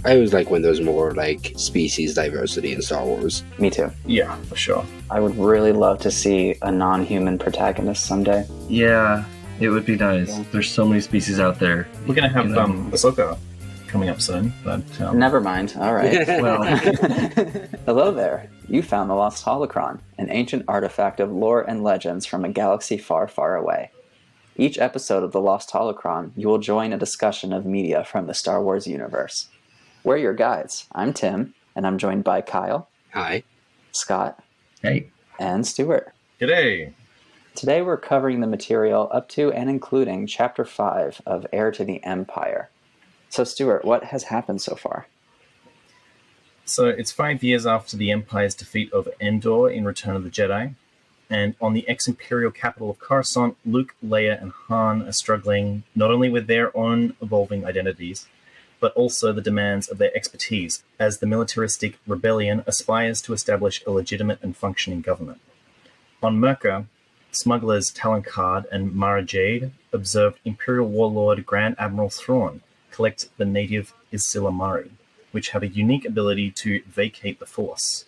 I always like when there's more like species diversity in Star Wars. Me too. Yeah, for sure. I would really love to see a non-human protagonist someday. Yeah, it would be nice. Yeah. There's so many species out there. We're going to have Ahsoka coming up soon. But, Never mind. All right. well, Hello there. You found the Lost Holocron, an ancient artifact of lore and legends from a galaxy far, far away. Each episode of the Lost Holocron, you will join a discussion of media from the Star Wars universe. We're your guides. I'm Tim, and I'm joined by Kyle. Hi. Scott. Hey. And Stuart. g'day. Today we're covering the material up to and including Chapter 5 of Heir to the Empire. So Stuart, what has happened so far? So it's 5 years after the Empire's defeat over Endor in Return of the Jedi. And on the ex-Imperial capital of Coruscant, Luke, Leia, and Han are struggling not only with their own evolving identities, but also the demands of their expertise, as the militaristic rebellion aspires to establish a legitimate and functioning government. On Myrkr, smugglers Talon, Karrde, and Jade observed Imperial Warlord Grand Admiral Thrawn collect the native ysalamiri, which have a unique ability to vacate the Force.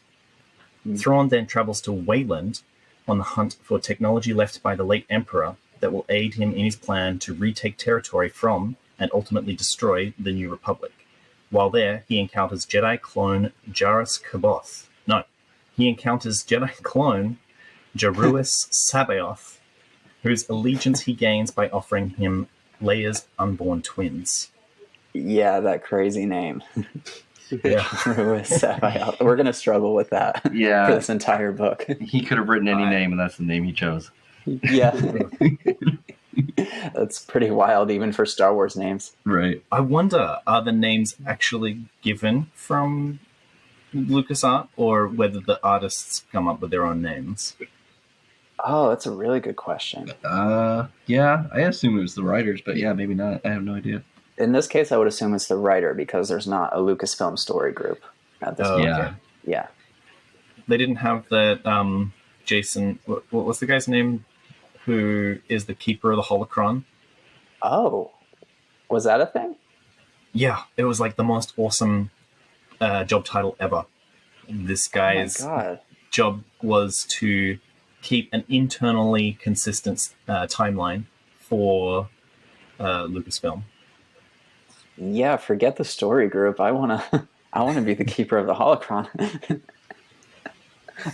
Thrawn then travels to Wayland on the hunt for technology left by the late Emperor that will aid him in his plan to retake territory from and ultimately destroy the New Republic. While there, he encounters Jedi clone Jaruus C'baoth. No, he encounters Jedi clone Jaruus C'baoth, whose allegiance he gains by offering him Leia's unborn twins. Yeah, that crazy name. Yeah. We're going to struggle with that for this entire book. He could have written any name, and that's the name he chose. Yeah. That's pretty wild, even for Star Wars names. Right. I wonder, are the names actually given from LucasArts, or whether the artists come up with their own names? Oh, that's a really good question. Yeah, I assume it was the writers, but yeah, maybe not. I have no idea. In this case, I would assume it's the writer, because there's not a Lucasfilm story group at this point. Yeah. Yeah. They didn't have the Jason. What was the guy's name? Who is the keeper of the Holocron? Oh, was that a thing? Yeah, it was like the most awesome job title ever. This guy's job was to keep an internally consistent timeline for Lucasfilm. Yeah, forget the story group. I wanna be the keeper of the Holocron.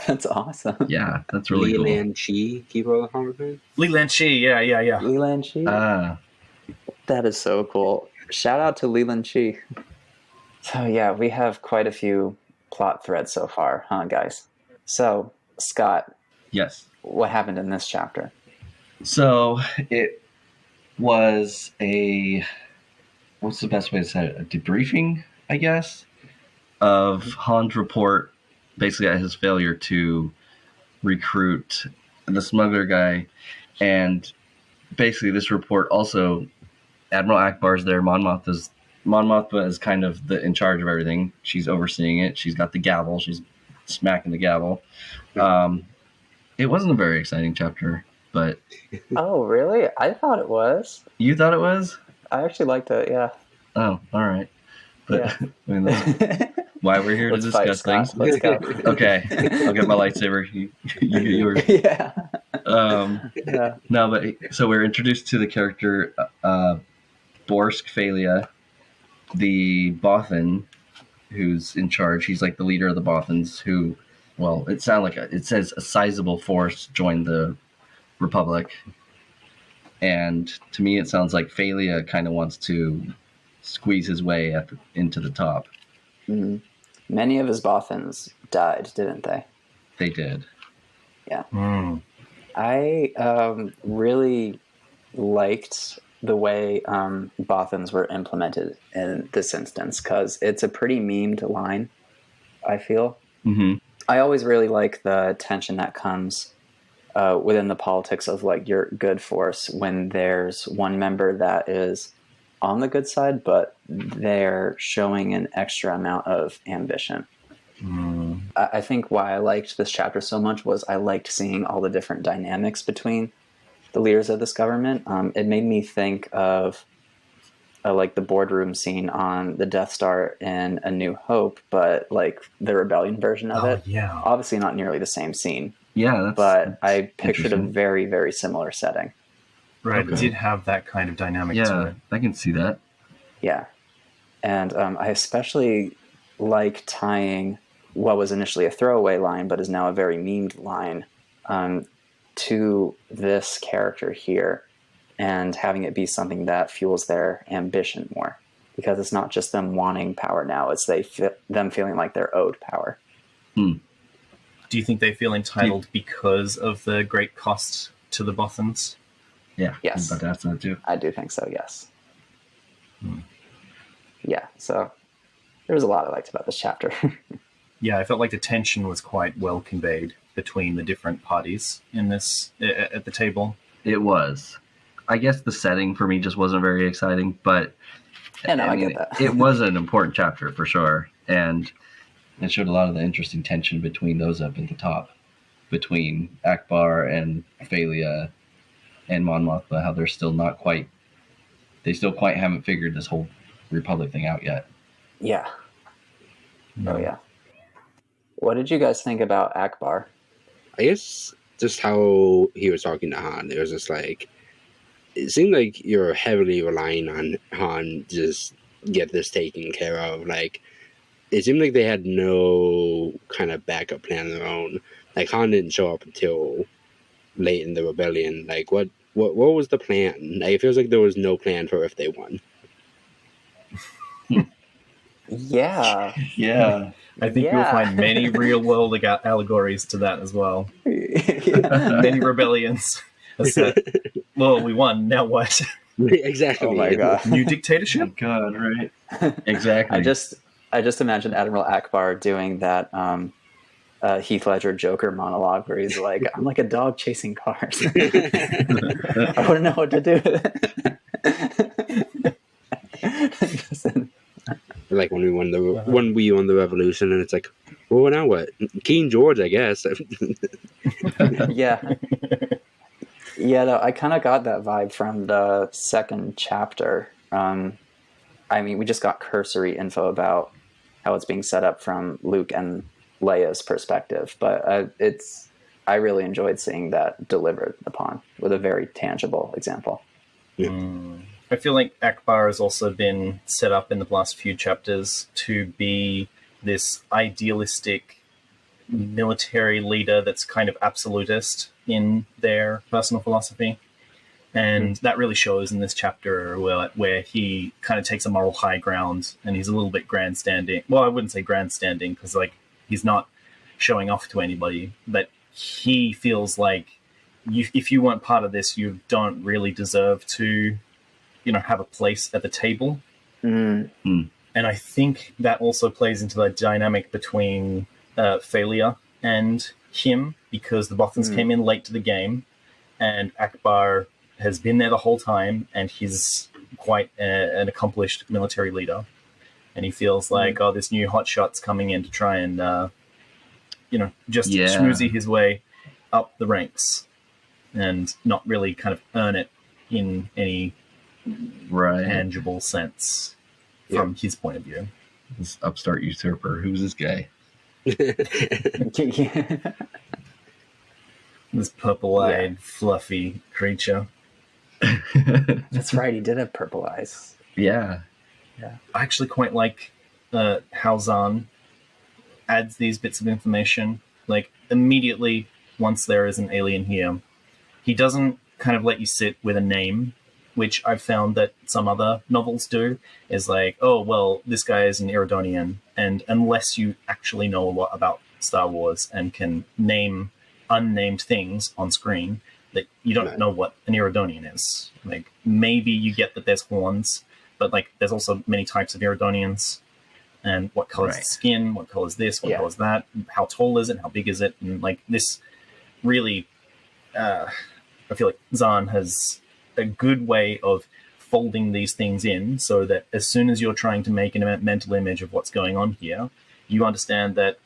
That's awesome. Yeah, that's really cool. Leland Chi, keeper of the Holocron? Leland Chi, yeah. Leland Chi? That is so cool. Shout out to Leland Chi. So yeah, we have quite a few plot threads so far, huh, guys? So, Scott. Yes. What happened in this chapter? So, it was what's the best way to say it? A debriefing, I guess, of Han's report, basically at his failure to recruit the smuggler guy. And basically this report also, Admiral Akbar's there, Mon Mothma is kind of in charge of everything. She's overseeing it. She's got the gavel. She's smacking the gavel. It wasn't a very exciting chapter, but... Oh, really? I thought it was. You thought it was? I actually liked it, yeah. Oh, all right. But yeah. I mean, that's why we're here to discuss things. Let's go. Okay, I'll get my lightsaber. You get yours. Yeah. Yeah. No, but so we're introduced to the character Borsk Phalia, the Bothan, who's in charge. He's like the leader of the Bothans. Who, well, it says a sizable force joined the Republic, and to me, it sounds like Phalia kind of wants to squeeze his way into the top. Mm-hmm. Many of his Bothans died, didn't they? They did. Yeah. I really liked the way Bothans were implemented in this instance, because it's a pretty memed line, I feel. Mm-hmm. I always really like the tension that comes within the politics of like your good force when there's one member that is on the good side, but they're showing an extra amount of ambition. I think why I liked this chapter so much was I liked seeing all the different dynamics between the leaders of this government. It made me think of like the boardroom scene on the Death Star in A New Hope, but like the rebellion version of it. Yeah. Obviously not nearly the same scene, Yeah, but I pictured a interesting. very, very similar setting. Right, it Okay. did have that kind of dynamic to Yeah, it. I can see that. Yeah. And I especially like tying what was initially a throwaway line, but is now a very memed line, to this character here, and having it be something that fuels their ambition more. Because it's not just them wanting power now, it's them feeling like they're owed power. Do you think they feel entitled because of the great cost to the Bothans? Yeah, Yes. I was about to ask that too. I do think so, yes. Yeah, so there was a lot I liked about this chapter. Yeah, I felt like the tension was quite well conveyed between the different parties in this at the table. It was. I guess the setting for me just wasn't very exciting, but Yeah, no, I get that. It was an important chapter for sure, and it showed a lot of the interesting tension between those up at the top, between Akbar and Phalia and Mon Mothma, how they're still not quite, they still quite haven't figured this whole Republic thing out yet. Yeah. Oh, yeah. What did you guys think about Akbar? I guess just how he was talking to Han, it was just like, it seemed like you're heavily relying on Han to just get this taken care of. Like, it seemed like they had no kind of backup plan of their own. Like, Han didn't show up until late in the rebellion. Like, what was the plan? Like, it feels like there was no plan for if they won. Yeah. Yeah. I think you'll find many real-world allegories to that as well. Yeah. Many rebellions. Well, we won. Now what? Exactly. Oh my god. New Oh my dictatorship? God, right? Exactly. I just imagined Admiral Akbar doing that Heath Ledger Joker monologue where he's like, I'm like a dog chasing cars. I wouldn't know what to do with it. Like when we won the revolution, and it's like, well, now what? King George, I guess. Yeah. Yeah, no, I kind of got that vibe from the second chapter. I mean, we just got cursory info about how it's being set up from Luke and Leia's perspective, but I really enjoyed seeing that delivered upon with a very tangible example. I feel like Akbar has also been set up in the last few chapters to be this idealistic military leader that's kind of absolutist in their personal philosophy. And that really shows in this chapter where he kind of takes a moral high ground and he's a little bit grandstanding. Well, I wouldn't say grandstanding because like he's not showing off to anybody, but he feels like if you weren't part of this, you don't really deserve to, have a place at the table. And I think that also plays into the dynamic between Phalia and him, because the Bothans came in late to the game and Akbar has been there the whole time and he's quite an accomplished military leader. And he feels like, this new hotshot's coming in to try and, schmoozy his way up the ranks and not really kind of earn it in any tangible sense from his point of view. This upstart usurper. Who's this guy? This purple-eyed, fluffy creature. That's right, he did have purple eyes. Yeah. I actually quite like how Zahn adds these bits of information. Like, immediately, once there is an alien here, he doesn't kind of let you sit with a name, which I've found that some other novels do, is like, oh, well, this guy is an Iridonian, and unless you actually know a lot about Star Wars and can name unnamed things on screen, that you don't know what an Iridonian is. Like, maybe you get that there's horns, but like there's also many types of Iridonians, and what color is the skin, what color is this, what color is that, how tall is it, how big is it, and like this really, I feel like Zahn has a good way of folding these things in so that as soon as you're trying to make a mental image of what's going on here, you understand that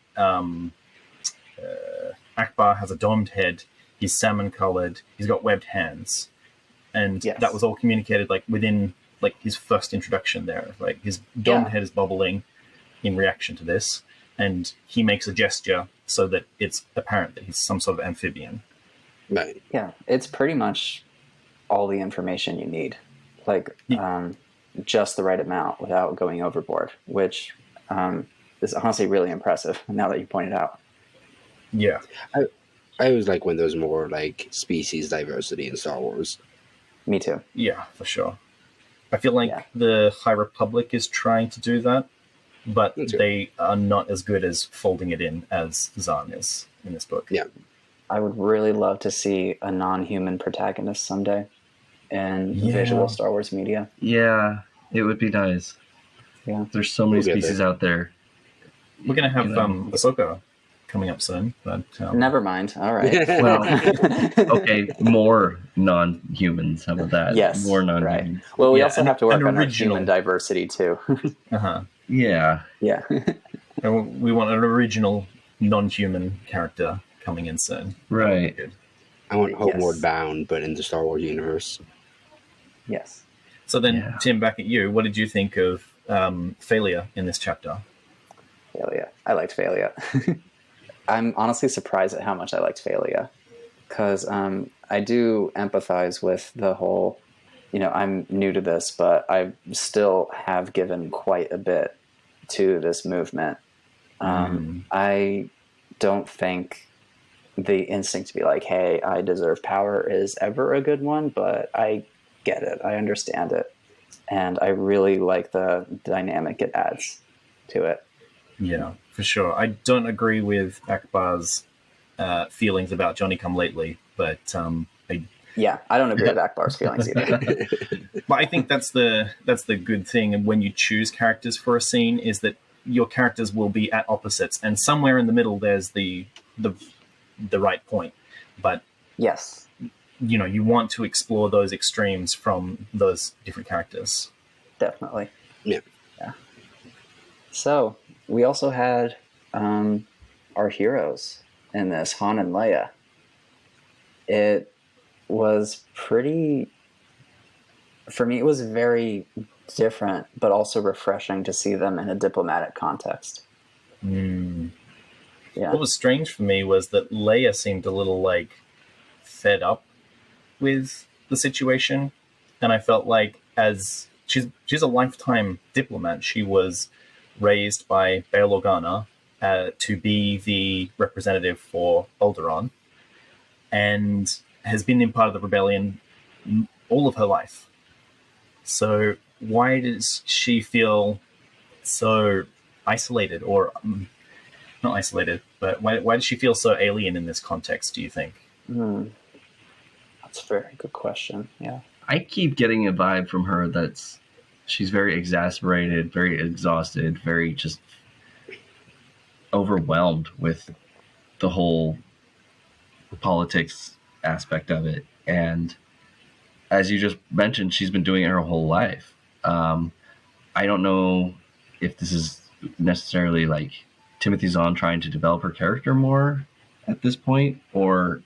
Akbar has a domed head, he's salmon-colored, he's got webbed hands, and that was all communicated like within like his first introduction there. Like his domed head is bubbling in reaction to this, and he makes a gesture so that it's apparent that he's some sort of amphibian. Right. Yeah, it's pretty much all the information you need, like just the right amount without going overboard, which is honestly really impressive now that you point it out. Yeah. I always like when there's more like species diversity in Star Wars. Me too. Yeah, for sure. I feel like Yeah. the High Republic is trying to do that, but Me too. they are not as good as folding it in as Zahn is in this book. Yeah. I would really love to see a non-human protagonist someday in visual Star Wars media. Yeah, it would be nice. Yeah. There's so many We'll get species there. out there. We're going to have Ahsoka coming up soon. But, Never mind. All right. Well, okay, more non-humans. How about that? Yes. More Right. non-humans. Well, we Yeah, also have to work an on our original. human diversity too. uh-huh. Yeah. Yeah. And we want an original non-human character coming in soon. Right. Good. I want Homeward Yes. Bound, but in the Star Wars universe. Yes. So then, Yeah. Tim, back at you. What did you think of failure in this chapter? Failure. I liked failure. I'm honestly surprised at how much I liked failure, because I do empathize with the whole, I'm new to this, but I still have given quite a bit to this movement. I don't think the instinct to be like, hey, I deserve power is ever a good one, but I get it. I understand it. And I really like the dynamic it adds to it. Yeah, for sure. I don't agree with Akbar's feelings about Johnny Come Lately, but Yeah, I don't agree with Akbar's feelings either. but I think that's the good thing. And when you choose characters for a scene, is that your characters will be at opposites, and somewhere in the middle there's the right point. But Yes. you want to explore those extremes from those different characters. Definitely. Yeah. So we also had our heroes in this, Han and Leia. It was pretty, for me, it was very different, but also refreshing to see them in a diplomatic context. Yeah. What was strange for me was that Leia seemed a little fed up with the situation, and I felt like as she's a lifetime diplomat. She was raised by Bail Organa to be the representative for Alderaan, and has been in part of the rebellion all of her life. So why does she feel so isolated, or not isolated, but why does she feel so alien in this context, do you think? That's a very good question. Yeah. I keep getting a vibe from her that's she's very exasperated, very exhausted, very just overwhelmed with the whole politics aspect of it. And as you just mentioned, she's been doing it her whole life. I don't know if this is necessarily like Timothy Zahn trying to develop her character more at this point, or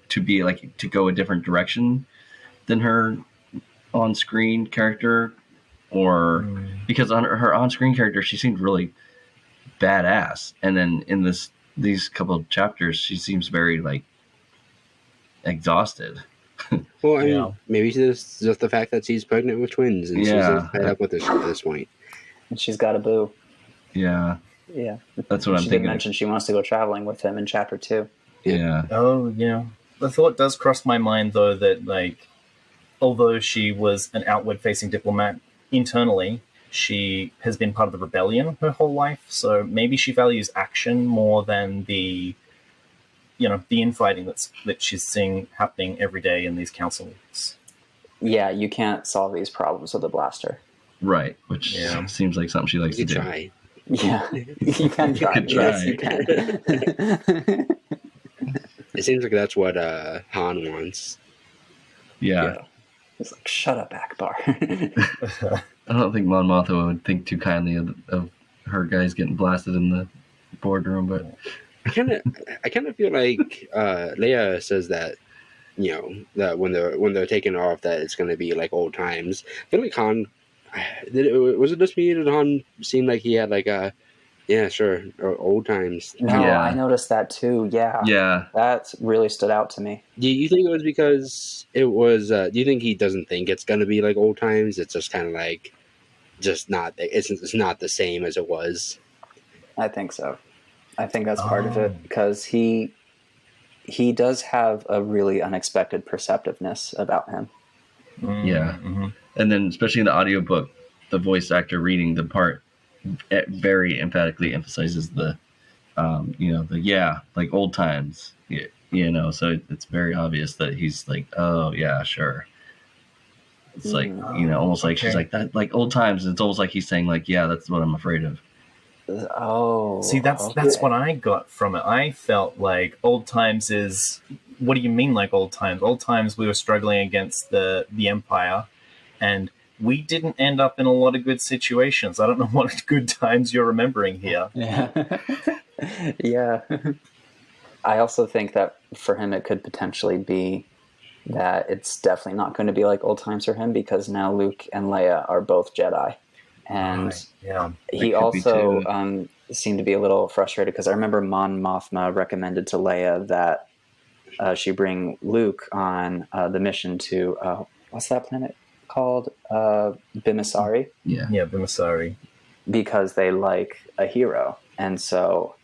to be like to go a different direction than her on-screen character, or because on her on-screen character she seemed really badass, and then in these couple of chapters she seems very like exhausted. Well, I mean, maybe it's just the fact that she's pregnant with twins, and she's just fed up with this at this point. And she's got a boo. Yeah, Yeah. that's what I'm She did thinking. mention she wants to go traveling with him in chapter 2. Yeah. Oh, yeah. The thought does cross my mind, though, that although she was an outward-facing diplomat, internally she has been part of the rebellion her whole life. So maybe she values action more than the infighting that she's seeing happening every day in these councils. Yeah, you can't solve these problems with a blaster. Right, which seems like something she likes You to do. try. Yeah, you can try. could Yes, try. you can. It seems like that's what Han wants. Yeah. It's like, shut up, Akbar. I don't think Mon Mothma would think too kindly of her guys getting blasted in the boardroom, but I kind of feel like Leia says that, that when they're taking off, that it's going to be like old times. I feel like Han Was it just me that Han seemed like he had like a yeah, sure, or old times? No, Yeah. I noticed that too. Yeah. Yeah. That really stood out to me. Do you think it was because it was? Do you think he doesn't think it's gonna be like old times? It's just kind of like, just not. It's not the same as it was. I think so. I think that's part of it because he does have a really unexpected perceptiveness about him. Yeah. And then, especially in the audiobook, the voice actor reading the part very emphatically emphasizes the, like old times, so it's very obvious that he's like, oh, yeah, sure. It's like, almost like she's like that, like old times. It's almost like he's saying, like, yeah, that's what I'm afraid of. Oh. See, that's what I got from it. I felt like old times is... What do you mean, like old times? Old times, we were struggling against the Empire, and we didn't end up in a lot of good situations. I don't know what good times you're remembering here. Yeah. Yeah. I also think that for him it could potentially be that it's definitely not going to be like old times for him because now Luke and Leia are both Jedi. And he also seemed to be a little frustrated because I remember Mon Mothma recommended to Leia that she bring Luke on the mission to, what's that planet called? Bimisari? Yeah, Bimisari. Because they like a hero. And so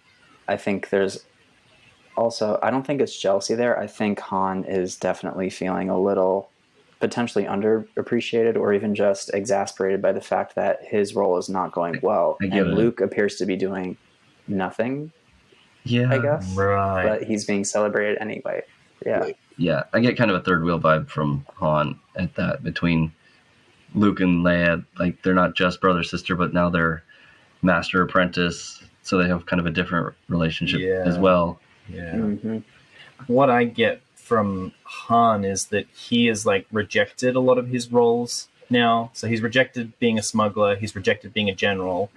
I think there's also, I don't think it's jealousy there. I think Han is definitely feeling a little potentially underappreciated or even just exasperated by the fact that his role is not going well. And Luke appears to be doing nothing, I guess. Right. But he's being celebrated anyway. Yeah. Yeah, I get kind of a third wheel vibe from Han at that, between Luke and Leia. Like, they're not just brother-sister, but now they're master-apprentice, so they have kind of a different relationship as well. Yeah. Mm-hmm. What I get from Han is that he has like rejected a lot of his roles now. So he's rejected being a smuggler, he's rejected being a general,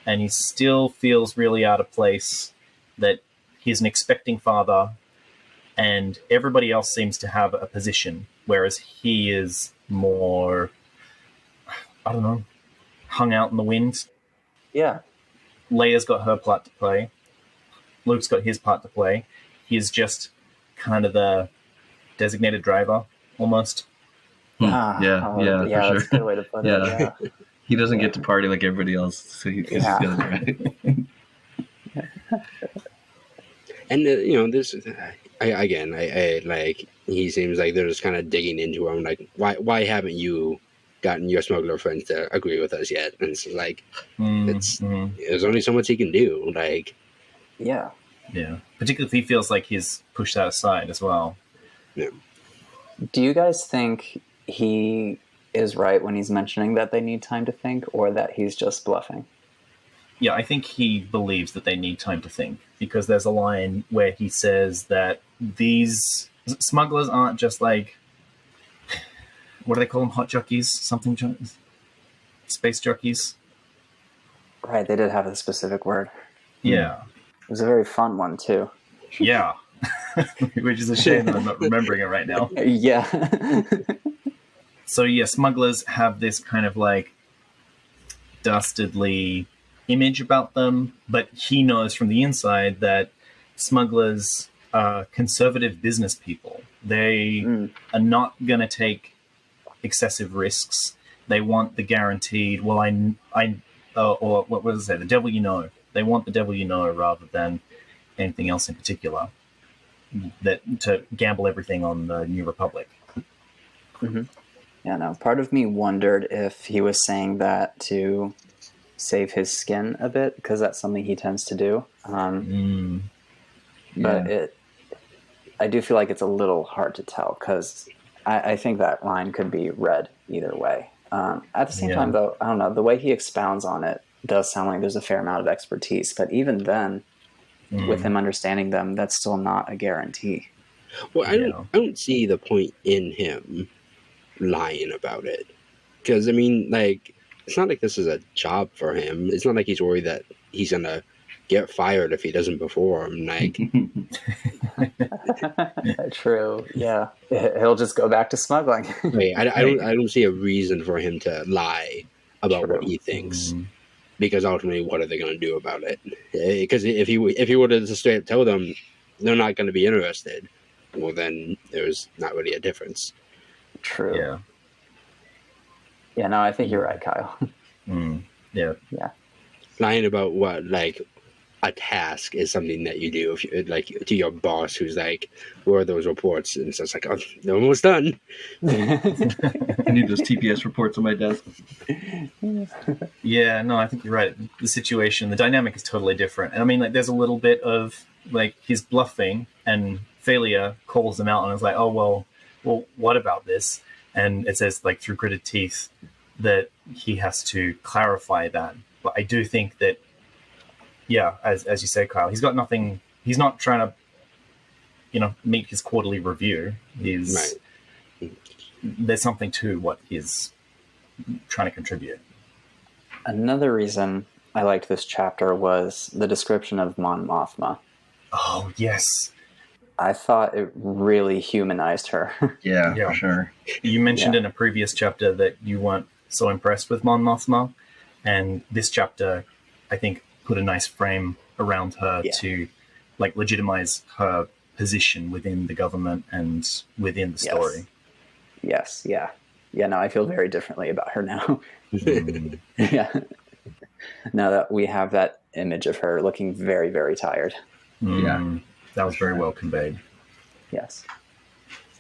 and he still feels really out of place that he's an expecting father and everybody else seems to have a position, whereas he is more, I don't know, hung out in the wind. Yeah. Leia's got her part to play. Luke's got his part to play. He's just kind of the designated driver, almost. Yeah, for sure. That's a good way to put it. Yeah. He doesn't get to party like everybody else, so he's gonna drive. And this I like, he seems like they're just kind of digging into him, like, why haven't you gotten your smuggler friends to agree with us yet? And it's like, there's only so much he can do, like. Yeah. Particularly if he feels like he's pushed that aside as well. Yeah. Do you guys think he is right when he's mentioning that they need time to think, or that he's just bluffing? Yeah, I think he believes that they need time to think, because there's a line where he says that these smugglers aren't just like, what do they call them? Hot jockeys? Space jockeys? Right, they did have a specific word. Yeah. It was a very fun one, too. Yeah. Which is a shame that I'm not remembering it right now. Yeah. So, yeah, smugglers have this kind of, like, dastardly image about them, but he knows from the inside that smugglers are conservative business people. They are not going to take excessive risks. They want the guaranteed, or what was it say? The devil you know. They want the devil you know rather than anything else in particular. To gamble everything on the New Republic. Mm-hmm. Yeah, no. Part of me wondered if he was saying that to save his skin a bit, because that's something he tends to do. But I do feel like it's a little hard to tell, because I think that line could be read either way. At the same time, though, I don't know, the way he expounds on it does sound like there's a fair amount of expertise, but even then, with him understanding them, that's still not a guarantee. Well, I don't see the point in him lying about it, because I mean, like, it's not like this is a job for him. It's not like he's worried that he's gonna get fired if he doesn't perform. Like, true. Yeah, he'll just go back to smuggling. I don't see a reason for him to lie about True. what he thinks. Mm. Because ultimately, what are they going to do about it? Because if he would have just straight up told them they're not going to be interested, well, then there's not really a difference. True. Yeah. Yeah, no, I think you're right, Kyle. Mm. Yeah. Yeah. Lying about what, like, a task is something that you do, if you, like, to your boss who's like, where are those reports? And it's just like, oh, they're almost done. I need those TPS reports on my desk. Yeah, no, I think you're right. The situation, the dynamic is totally different. And I mean, like, there's a little bit of, like, he's bluffing, and Thalia calls him out and is like, oh, well, what about this? And it says, like, through gritted teeth, that he has to clarify that. But I do think that, yeah, as you say, Kyle, he's got nothing, he's not trying to, meet his quarterly review. He's, there's something to what he's trying to contribute. Another reason I liked this chapter was the description of Mon Mothma. Oh, yes. I thought it really humanized her. Yeah, Yeah. for sure. You mentioned in a previous chapter that you weren't so impressed with Mon Mothma, and this chapter, I think, put a nice frame around her to, like, legitimize her position within the government and within the story. Yes, yeah. Yeah, no, I feel very differently about her now. Yeah. Now that we have that image of her looking very, very tired. Yeah. That was very well conveyed. Yes.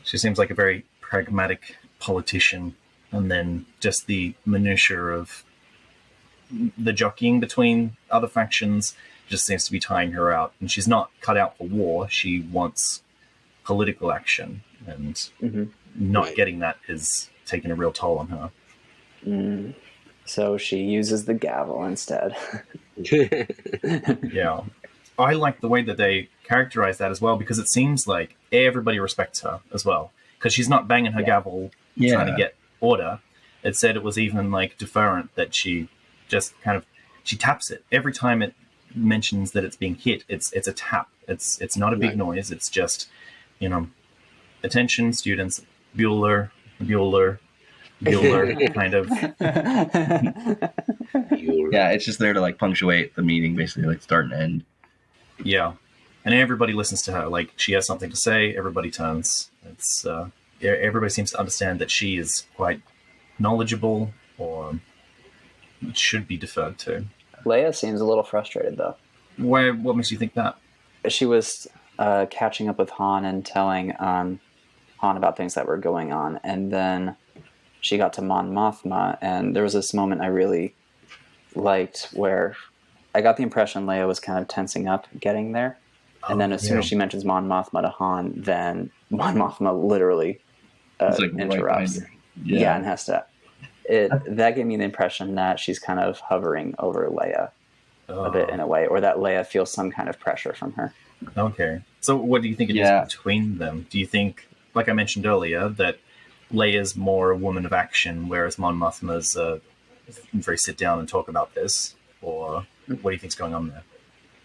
She seems like a very pragmatic politician, and then just the minutiae of the jockeying between other factions just seems to be tying her out. And she's not cut out for war. She wants political action, and not getting that is taking a real toll on her. So she uses the gavel instead. Yeah. I like the way that they characterize that as well, because it seems like everybody respects her as well, because she's not banging her gavel trying to get order. It said it was even, like, deferent, that she just kind of, she taps it every time it mentions that it's being hit. It's a tap. It's not a big noise. It's just, attention students, Bueller, kind of. Yeah, it's just there to, like, punctuate the meeting, basically, like, start and end. Yeah. And everybody listens to her. Like, she has something to say, everybody turns. It's everybody seems to understand that she is quite knowledgeable, or should be deferred to. Leia seems a little frustrated, though. What makes you think that? She was catching up with Han and telling Han about things that were going on, and then she got to Mon Mothma, and there was this moment I really liked where I got the impression Leia was kind of tensing up getting there, and then as soon as she mentions Mon Mothma to Han, then Mon Mothma literally interrupts. Right, yeah, and has to. That gave me the impression that she's kind of hovering over Leia a bit in a way, or that Leia feels some kind of pressure from her. Okay. So what do you think it is between them? Do you think, like I mentioned earlier, that Leia's more a woman of action, whereas Mon Mothma's very sit down and talk about this? Or what do you think's going on there?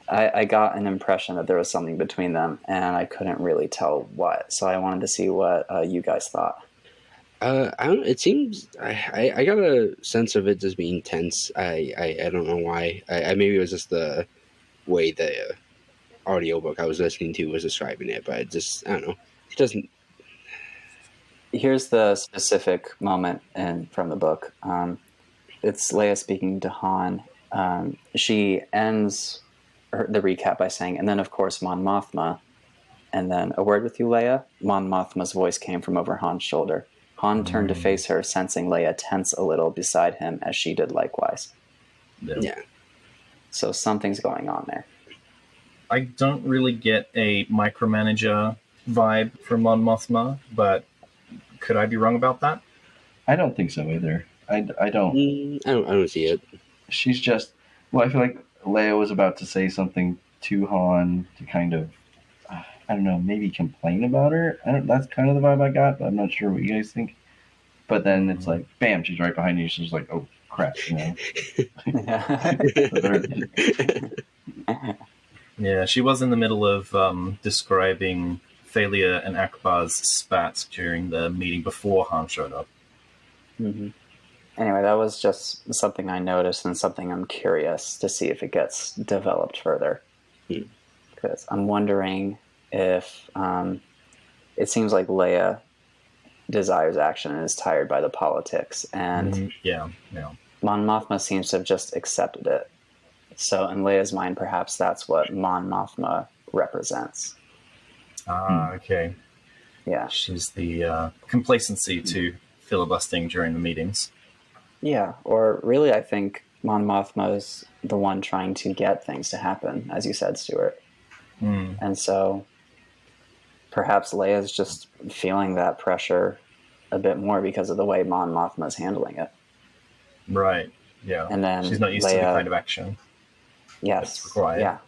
I got an impression that there was something between them, and I couldn't really tell what. So I wanted to see what you guys thought. It seems I got a sense of it just being tense. I don't know why. Maybe it was just the way the audiobook I was listening to was describing it, but I don't know. It doesn't. Here's the specific moment from the book. It's Leia speaking to Han. She ends the recap by saying, and then of course Mon Mothma, and then a word with you, Leia. Mon Mothma's voice came from over Han's shoulder. Han turned to face her, sensing Leia tense a little beside him as she did likewise. Yeah. So something's going on there. I don't really get a micromanager vibe from Mon Mothma, but could I be wrong about that? I don't think so either. I don't. I don't see it. She's just. Well, I feel like Leia was about to say something to Han to kind of, I don't know, maybe complain about her. That's kind of the vibe I got, but I'm not sure what you guys think. But then it's like, bam, she's right behind you. She's like, oh crap, Yeah, she was in the middle of describing Thalia and Akbar's spat during the meeting before Han showed up. Mm-hmm. Anyway, that was just something I noticed and something I'm curious to see if it gets developed further. Because I'm wondering if it seems like Leia desires action and is tired by the politics, and Yeah. Mon Mothma seems to have just accepted it. So in Leia's mind, perhaps that's what Mon Mothma represents. Okay. Yeah. She's the complacency to filibustering during the meetings. Yeah, or really I think Mon Mothma is the one trying to get things to happen, as you said, Stuart. And so perhaps Leia's just feeling that pressure a bit more because of the way Mon Mothma is handling it. Right, yeah. And then she's not used to the kind of action yes, that's required.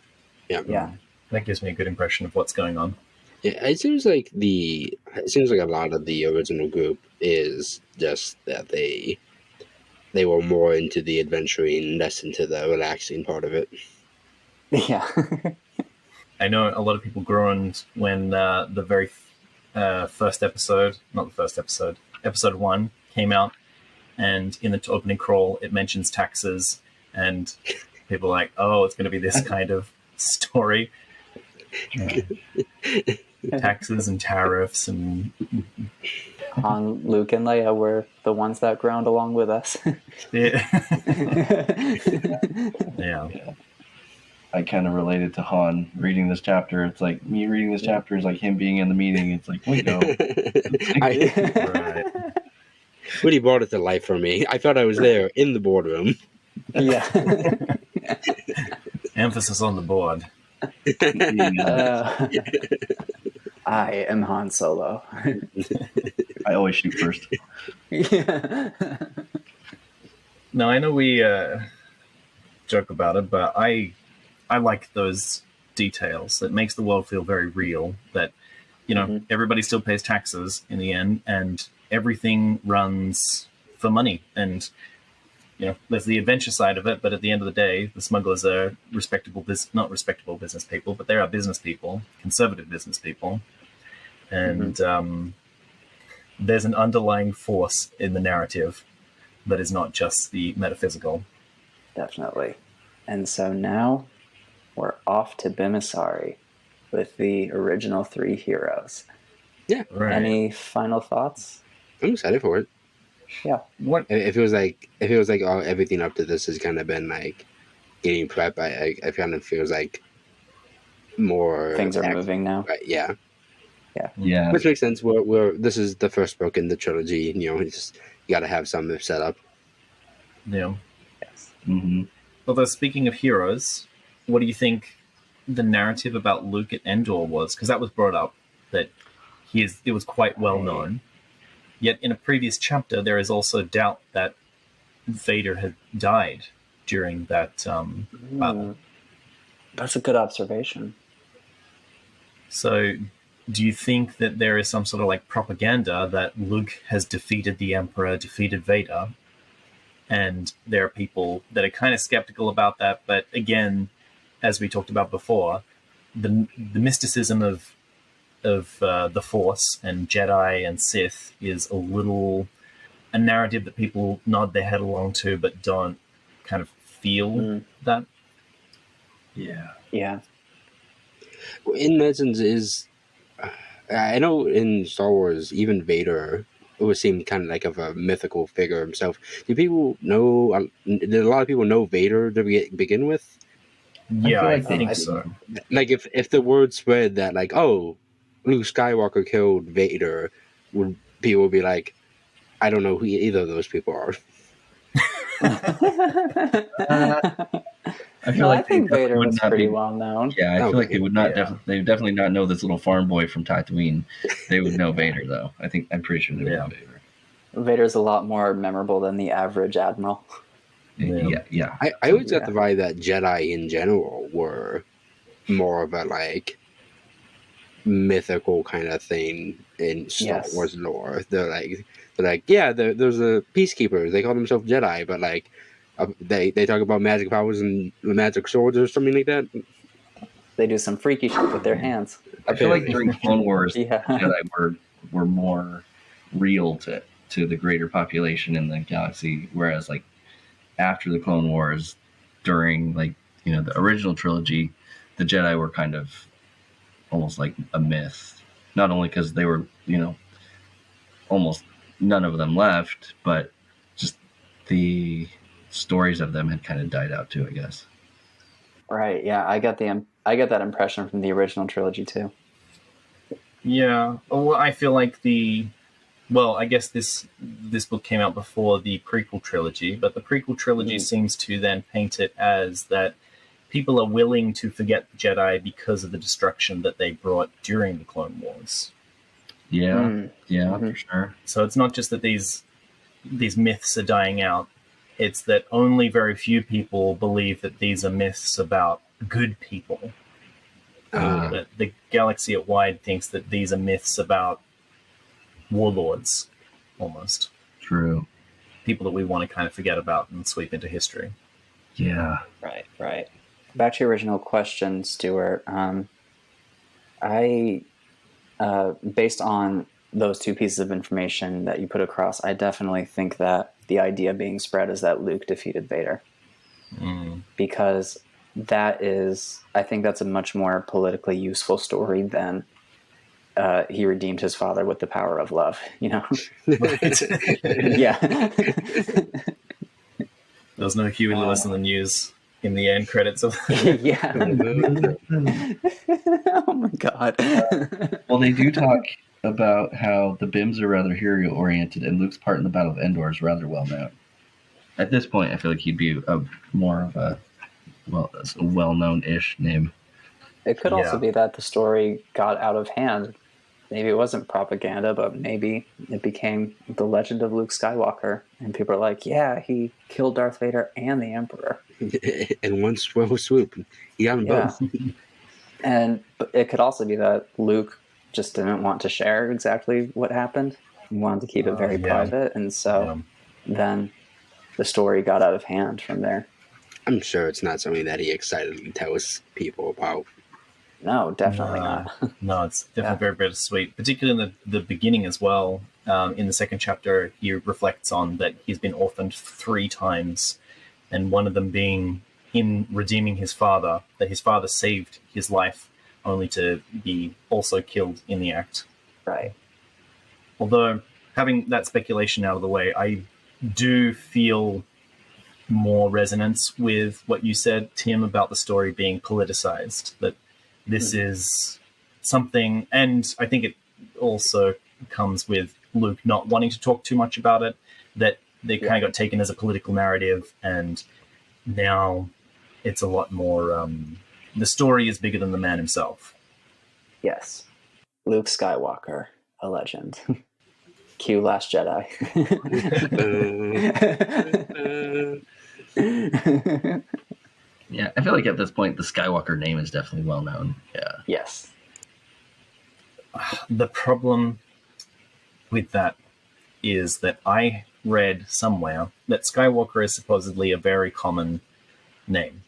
Yeah. That gives me a good impression of what's going on. Yeah, it seems like a lot of the original group is just that they were more into the adventuring, less into the relaxing part of it. Yeah. I know a lot of people groaned when the very first episode, not the first episode, episode 1 came out, and in the opening crawl it mentions taxes, and people are like, oh, it's going to be this kind of story. Taxes and tariffs and Han, Luke, and Leia were the ones that groaned along with us. yeah. I kind of related to Han reading this chapter. It's like me reading this chapter is like him being in the meeting. It's like, wait, no. Right. Really brought it to life for me. I thought I was there in the boardroom. Yeah. Emphasis on the board. I am Han Solo. I always shoot first. Yeah. Now, I know we joke about it, but I like those details. It makes the world feel very real, that, you know, everybody still pays taxes in the end, and everything runs for money. And, you know, there's the adventure side of it, but at the end of the day, the smugglers are not respectable business people, but they are business people, conservative business people. And there's an underlying force in the narrative that is not just the metaphysical. Definitely. And so now we're off to Bimisari with the original 3 heroes. Yeah. Right. Any final thoughts? I'm excited for it. Yeah. What? It feels like everything up to this has kind of been like getting prep. I kind of feels like more Things are moving now. Right, yeah. Yeah. Which makes sense. This is the first book in the trilogy. You know, you got to have some set up. Yeah. Yes. Mm-hmm. Although, speaking of heroes, what do you think the narrative about Luke at Endor was? Because that was brought up, that it was quite well known. Yet in a previous chapter, there is also doubt that Vader had died during that battle. That's a good observation. So, do you think that there is some sort of like propaganda that Luke has defeated the Emperor, defeated Vader, and there are people that are kind of skeptical about that? But again, as we talked about before, the mysticism of the Force and Jedi and Sith is a narrative that people nod their head along to, but don't kind of feel that. Yeah. Yeah. In essence, I know in Star Wars, even Vader would seem kind of like of a mythical figure himself. Did a lot of people know Vader to begin with? Yeah, I feel like think so. Like if the word spread that like, oh, Luke Skywalker killed Vader, people would be like, I don't know who either of those people are. I think Vader was pretty well known. Yeah, I feel like they would not. They would definitely not know this little farm boy from Tatooine. They would know Vader, though. I'm pretty sure they would know Vader. Vader's a lot more memorable than the average admiral. Yeah. I always got the vibe that Jedi in general were more of a like mythical kind of thing in Star Wars lore. They're like, yeah, there's a peacekeepers. They call themselves Jedi, but like they talk about magic powers and magic swords or something like that. They do some freaky shit with their hands. I feel like during Clone Wars, Jedi were more real to to the greater population in the galaxy, whereas like after the Clone Wars, during like the original trilogy, the Jedi were kind of almost like a myth. Not only because they were almost none of them left, but just the stories of them had kind of died out too, I guess. Right. Yeah, I get that impression from the original trilogy too. Yeah. Well, I feel like I guess this book came out before the prequel trilogy, but the prequel trilogy seems to then paint it as that people are willing to forget the Jedi because of the destruction that they brought during the Clone Wars. Yeah, for sure. So it's not just that these myths are dying out; it's that only very few people believe that these are myths about good people. That the galaxy at wide thinks that these are myths about warlords, almost. True. People that we want to kind of forget about and sweep into history. Yeah. Right. Back to your original question, Stuart. I based on those two pieces of information that you put across, I definitely think that the idea being spread is that Luke defeated Vader. Because I think that's a much more politically useful story than he redeemed his father with the power of love, Right. Yeah. There was no Huey Lewis in the news in the end credits of Yeah. Oh my god. Well, they do talk about how the BIMs are rather hero-oriented, and Luke's part in the Battle of Endor is rather well known. At this point, I feel like he'd be more of a well-known-ish name. It could also be that the story got out of hand. Maybe it wasn't propaganda, but maybe it became the legend of Luke Skywalker. And people are like, yeah, he killed Darth Vader and the Emperor. In one swoop. He got them both. And it could also be that Luke just didn't want to share exactly what happened. He wanted to keep it very private. And so then the story got out of hand from there. I'm sure it's not something that he excitedly tells people about. No, definitely not. No, it's definitely very bittersweet, particularly in the beginning as well. In the second chapter, he reflects on that he's been orphaned 3 times, and one of them being in redeeming his father, that his father saved his life only to be also killed in the act. Right. Although, having that speculation out of the way, I do feel more resonance with what you said, Tim, about the story being politicized, that this is something, and I think it also comes with Luke not wanting to talk too much about it, that they kind of got taken as a political narrative, and now it's a lot more, the story is bigger than the man himself. Yes. Luke Skywalker, a legend. Cue Last Jedi. Yeah, I feel like at this point the Skywalker name is definitely well known. Yeah. Yes. The problem with that is that I read somewhere that Skywalker is supposedly a very common name.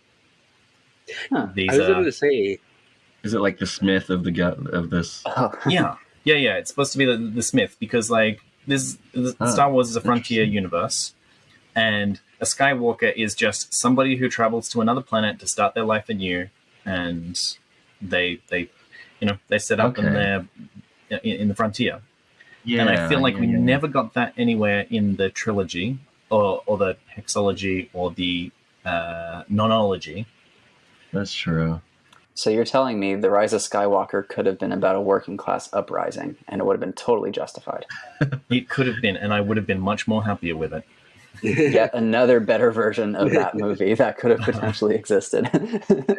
Huh. I was going to say, is it like the Smith of this? Oh. Yeah. It's supposed to be the Smith, because like Star Wars is a frontier universe, and a Skywalker is just somebody who travels to another planet to start their life anew, and they set up in the frontier. Yeah, and I feel like we never got that anywhere in the trilogy, or the hexology, or the nonology. That's true. So you're telling me the Rise of Skywalker could have been about a working class uprising, and it would have been totally justified. It could have been, and I would have been much more happier with it. Yet another better version of that movie that could have potentially existed.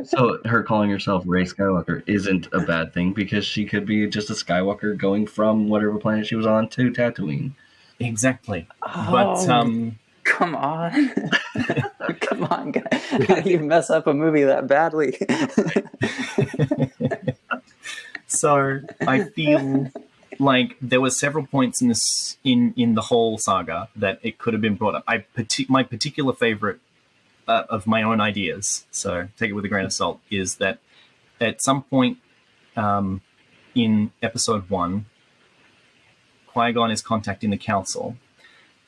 So her calling herself Rey Skywalker isn't a bad thing, because she could be just a Skywalker going from whatever planet she was on to Tatooine. Exactly. Oh, but come on. Come on, guys. How do you mess up a movie that badly? So I feel like there were several points in this in the whole saga that it could have been brought up. My particular favorite of my own ideas, so take it with a grain of salt, is that at some point in episode 1, Qui-Gon is contacting the council,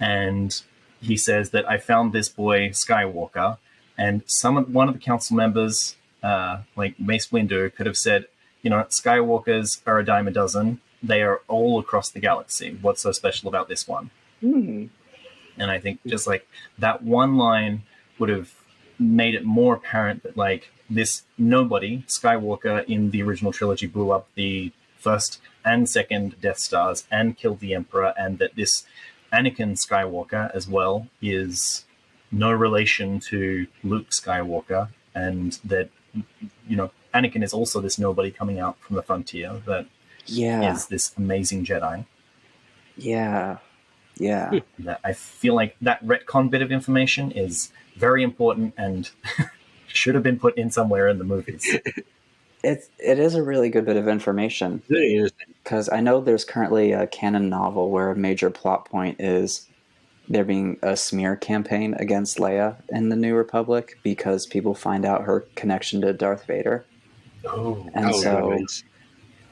and he says that I found this boy Skywalker, and one of the council members, like Mace Windu, could have said, Skywalkers are a dime a dozen. They are all across the galaxy. What's so special about this one? Hmm. And I think just like that one line would have made it more apparent that like this nobody, Skywalker in the original trilogy, blew up the first and second Death Stars and killed the Emperor, and that this Anakin Skywalker as well is no relation to Luke Skywalker, and that Anakin is also this nobody coming out from the frontier that is this amazing Jedi. Yeah. That I feel like that retcon bit of information is very important and should have been put in somewhere in the movies. It is a really good bit of information, because I know there's currently a canon novel where a major plot point is there being a smear campaign against Leia in the New Republic because people find out her connection to Darth Vader.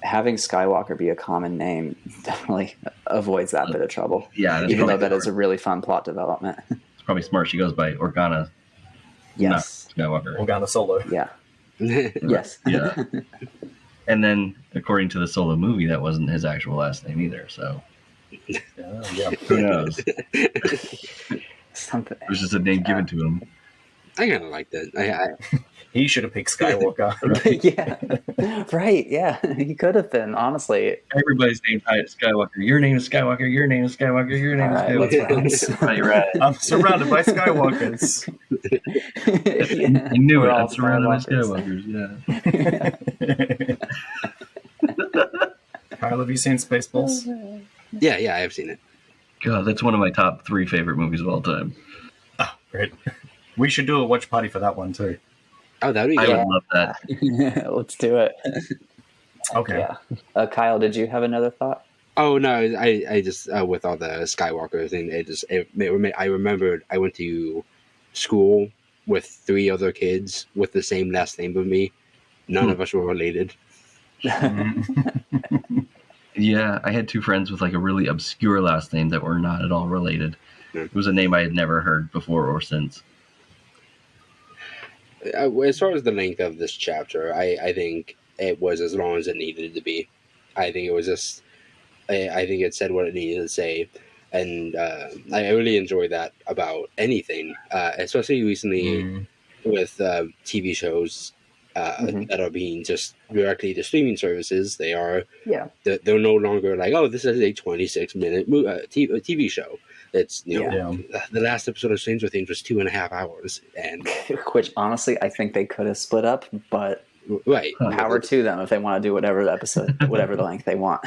Having Skywalker be a common name definitely avoids that bit of trouble. Yeah, even though that is a really fun plot development. It's probably smart. She goes by Organa. Yes. Not Skywalker. Organa Solo. Yeah. Yes. Yeah. And then, according to the Solo movie, that wasn't his actual last name either. So, who knows? Something. It was just a name given to him. I kind of like that. He should have picked Skywalker. Yeah. Right. Yeah. He could have been, honestly. Everybody's named Skywalker. Your name is Skywalker. Your name is Skywalker. Your name is Skywalker. Right. I'm surrounded by Skywalkers. Yeah. You knew it. I'm surrounded by Skywalkers. Yeah. Kyle, have you seen Spaceballs? Yeah, I've seen it. God, that's one of my top 3 favorite movies of all time. Oh, great. We should do a watch party for that one too. Oh, that'd be I good. would love that. Let's do it. Okay. Yeah. Kyle, did you have another thought? Oh no, I just with all the Skywalker thing, I remembered I went to school with 3 other kids with the same last name of me. None of us were related. Yeah, I had 2 friends with like a really obscure last name that were not at all related. It was a name I had never heard before or since. As far as the length of this chapter, I think it was as long as it needed to be. I think it was just, I think it said what it needed to say, and I really enjoy that about anything, especially recently with TV shows that are being just directly to streaming services. They're no longer like, oh, this is a 26-minute TV show. It's the last episode of Stranger Things was 2.5 hours, and which honestly I think they could have split up, but right, power to them if they want to do whatever the length they want.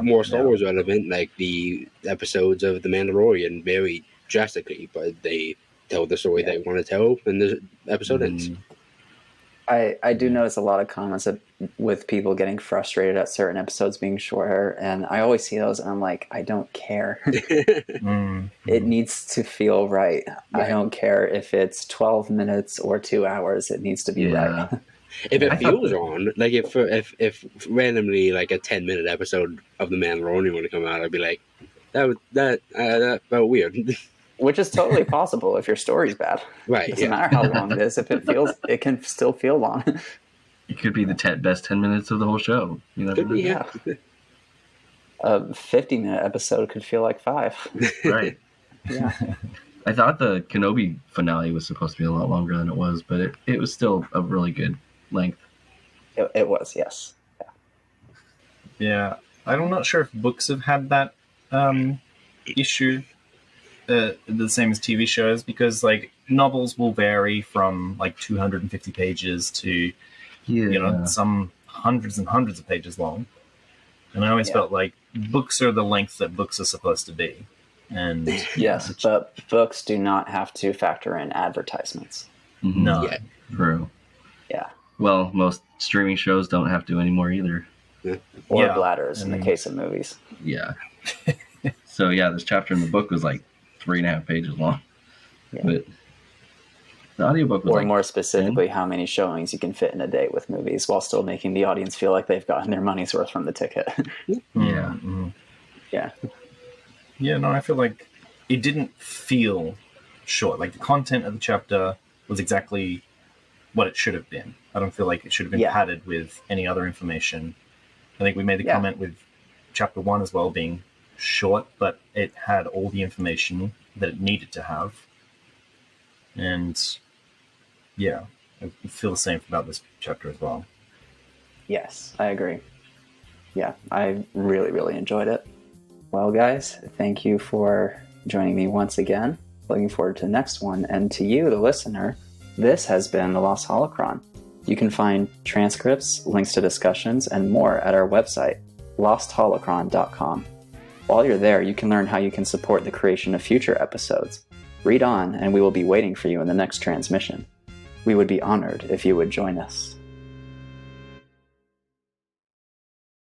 More Star Wars relevant, like the episodes of The Mandalorian vary drastically, but they tell the story they want to tell, and the episode ends. I do notice a lot of comments with people getting frustrated at certain episodes being shorter, and I always see those and I'm like, I don't care. It needs to feel right. I don't care if it's 12 minutes or 2 hours. It needs to be right. If it feels on, like if randomly like a 10-minute episode of The Mandalorian were to come out, I'd be like, that felt weird. Which is totally possible if your story's bad. Right. It doesn't matter how long it is. If it feels, it can still feel long. It could be the best 10 minutes of the whole show. You know? Could be, yeah. A 50-minute episode could feel like 5. Right. Yeah. I thought the Kenobi finale was supposed to be a lot longer than it was, but it was still a really good length. It was, yes. Yeah. I'm not sure if books have had that issue the same as TV shows, because like novels will vary from like 250 pages to some hundreds and hundreds of pages long, and I always felt like books are the length that books are supposed to be. And yes, but books do not have to factor in advertisements. No. Yeah. True. Yeah. Well, most streaming shows don't have to anymore either. Or bladders in the case of movies. Yeah. So yeah, this chapter in the book was like 3.5 pages long. Yeah. But the audiobook was more specifically, how many showings you can fit in a day with movies while still making the audience feel like they've gotten their money's worth from the ticket. Yeah. Yeah. Yeah, no, I feel like it didn't feel short. Like the content of the chapter was exactly what it should have been. I don't feel like it should have been padded with any other information. I think we made the comment with chapter 1 as well being short, but it had all the information that it needed to have. And yeah, I feel the same about this chapter as well. Yes, I agree. Yeah, I really, really enjoyed it. Well, guys, thank you for joining me once again. Looking forward to the next one. And to you, the listener, this has been The Lost Holocron. You can find transcripts, links to discussions, and more at our website, lostholocron.com. While you're there, you can learn how you can support the creation of future episodes. Read on, and we will be waiting for you in the next transmission. We would be honored if you would join us.